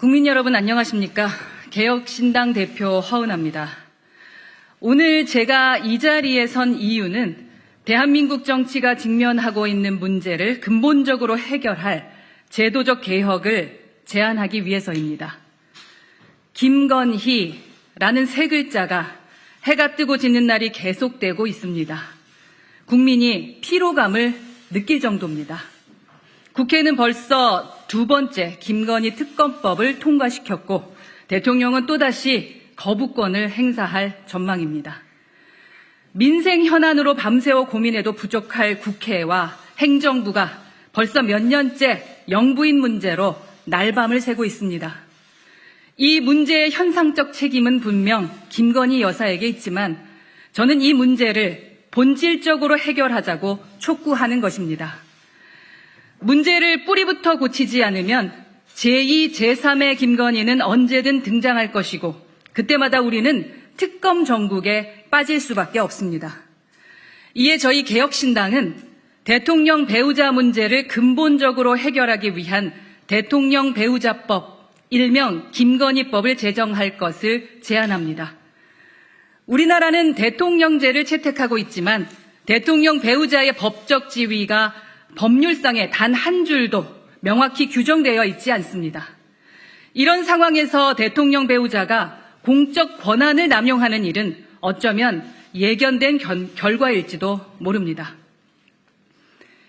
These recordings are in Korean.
국민 여러분 안녕하십니까? 개혁신당 대표 허은하입니다. 오늘 제가 이 자리에 선 이유는 대한민국 정치가 직면하고 있는 문제를 근본적으로 해결할 제도적 개혁을 제안하기 위해서입니다. 김건희라는 세 글자가 해가 뜨고 지는 날이 계속되고 있습니다. 국민이 피로감을 느낄 정도입니다. 국회는 벌써 두 번째 김건희 특검법을 통과시켰고 대통령은 또다시 거부권을 행사할 전망입니다. 민생 현안으로 밤새워 고민해도 부족할 국회와 행정부가 벌써 몇 년째 영부인 문제로 날밤을 새고 있습니다. 이 문제의 현상적 책임은 분명 김건희 여사에게 있지만 저는 이 문제를 본질적으로 해결하자고 촉구하는 것입니다. 문제를 뿌리부터 고치지 않으면 제2, 제3의 김건희는 언제든 등장할 것이고 그때마다 우리는 특검 정국에 빠질 수밖에 없습니다. 이에 저희 개혁신당은 대통령 배우자 문제를 근본적으로 해결하기 위한 대통령 배우자법, 일명 김건희법을 제정할 것을 제안합니다. 우리나라는 대통령제를 채택하고 있지만 대통령 배우자의 법적 지위가 법률상에 단 한 줄도 명확히 규정되어 있지 않습니다. 이런 상황에서 대통령 배우자가 공적 권한을 남용하는 일은 어쩌면 예견된 결과일지도 모릅니다.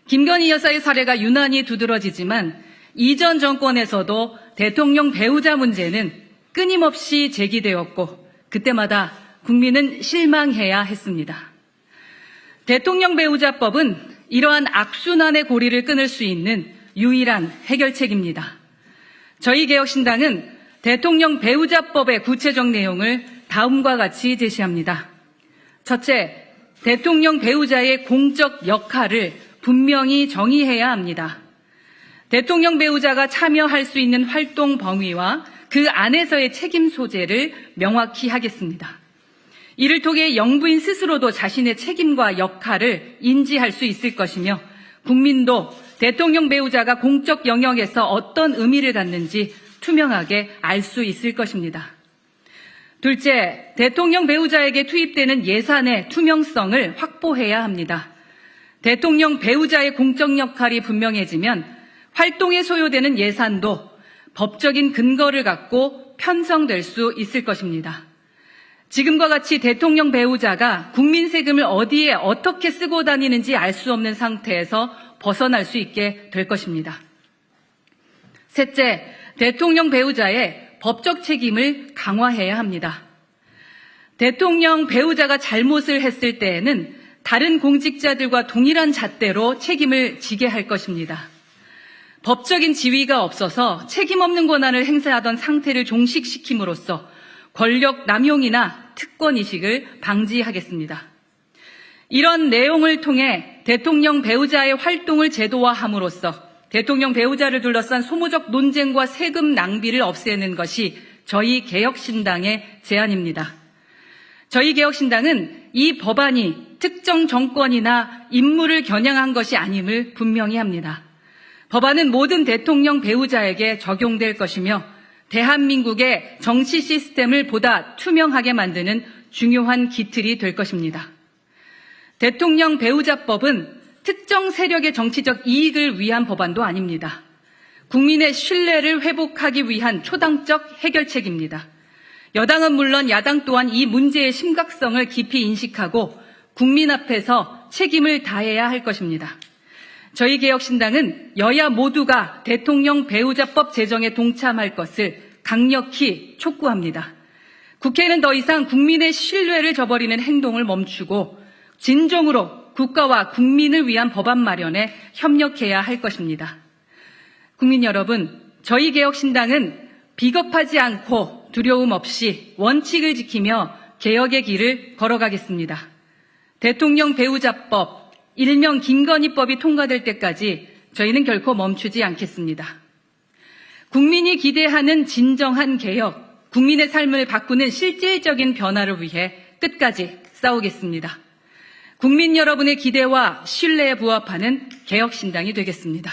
김건희 여사의 사례가 유난히 두드러지지만 이전 정권에서도 대통령 배우자 문제는 끊임없이 제기되었고 그때마다 국민은 실망해야 했습니다. 대통령 배우자법은 이러한 악순환의 고리를 끊을 수 있는 유일한 해결책입니다. 저희 개혁신당은 대통령 배우자법의 구체적 내용을 다음과 같이 제시합니다. 첫째, 대통령 배우자의 공적 역할을 분명히 정의해야 합니다. 대통령 배우자가 참여할 수 있는 활동 범위와 그 안에서의 책임 소재를 명확히 하겠습니다. 이를 통해 영부인 스스로도 자신의 책임과 역할을 인지할 수 있을 것이며 국민도 대통령 배우자가 공적 영역에서 어떤 의미를 갖는지 투명하게 알 수 있을 것입니다. 둘째, 대통령 배우자에게 투입되는 예산의 투명성을 확보해야 합니다. 대통령 배우자의 공적 역할이 분명해지면 활동에 소요되는 예산도 법적인 근거를 갖고 편성될 수 있을 것입니다. 지금과 같이 대통령 배우자가 국민 세금을 어디에 어떻게 쓰고 다니는지 알 수 없는 상태에서 벗어날 수 있게 될 것입니다. 셋째, 대통령 배우자의 법적 책임을 강화해야 합니다. 대통령 배우자가 잘못을 했을 때에는 다른 공직자들과 동일한 잣대로 책임을 지게 할 것입니다. 법적인 지위가 없어서 책임 없는 권한을 행사하던 상태를 종식시킴으로써 권력 남용이나 특권의식을 방지하겠습니다. 이런 내용을 통해 대통령 배우자의 활동을 제도화함으로써 대통령 배우자를 둘러싼 소모적 논쟁과 세금 낭비를 없애는 것이 저희 개혁신당의 제안입니다. 저희 개혁신당은 이 법안이 특정 정권이나 인물을 겨냥한 것이 아님을 분명히 합니다. 법안은 모든 대통령 배우자에게 적용될 것이며 대한민국의 정치 시스템을 보다 투명하게 만드는 중요한 기틀이 될 것입니다. 대통령 배우자법은 특정 세력의 정치적 이익을 위한 법안도 아닙니다. 국민의 신뢰를 회복하기 위한 초당적 해결책입니다. 여당은 물론 야당 또한 이 문제의 심각성을 깊이 인식하고 국민 앞에서 책임을 다해야 할 것입니다. 저희 개혁신당은 여야 모두가 대통령 배우자법 제정에 동참할 것을 강력히 촉구합니다. 국회는 더 이상 국민의 신뢰를 저버리는 행동을 멈추고 진정으로 국가와 국민을 위한 법안 마련에 협력해야 할 것입니다. 국민 여러분, 저희 개혁신당은 비겁하지 않고 두려움 없이 원칙을 지키며 개혁의 길을 걸어가겠습니다. 대통령 배우자법, 일명 김건희법이 통과될 때까지 저희는 결코 멈추지 않겠습니다. 국민이 기대하는 진정한 개혁, 국민의 삶을 바꾸는 실질적인 변화를 위해 끝까지 싸우겠습니다. 국민 여러분의 기대와 신뢰에 부합하는 개혁신당이 되겠습니다.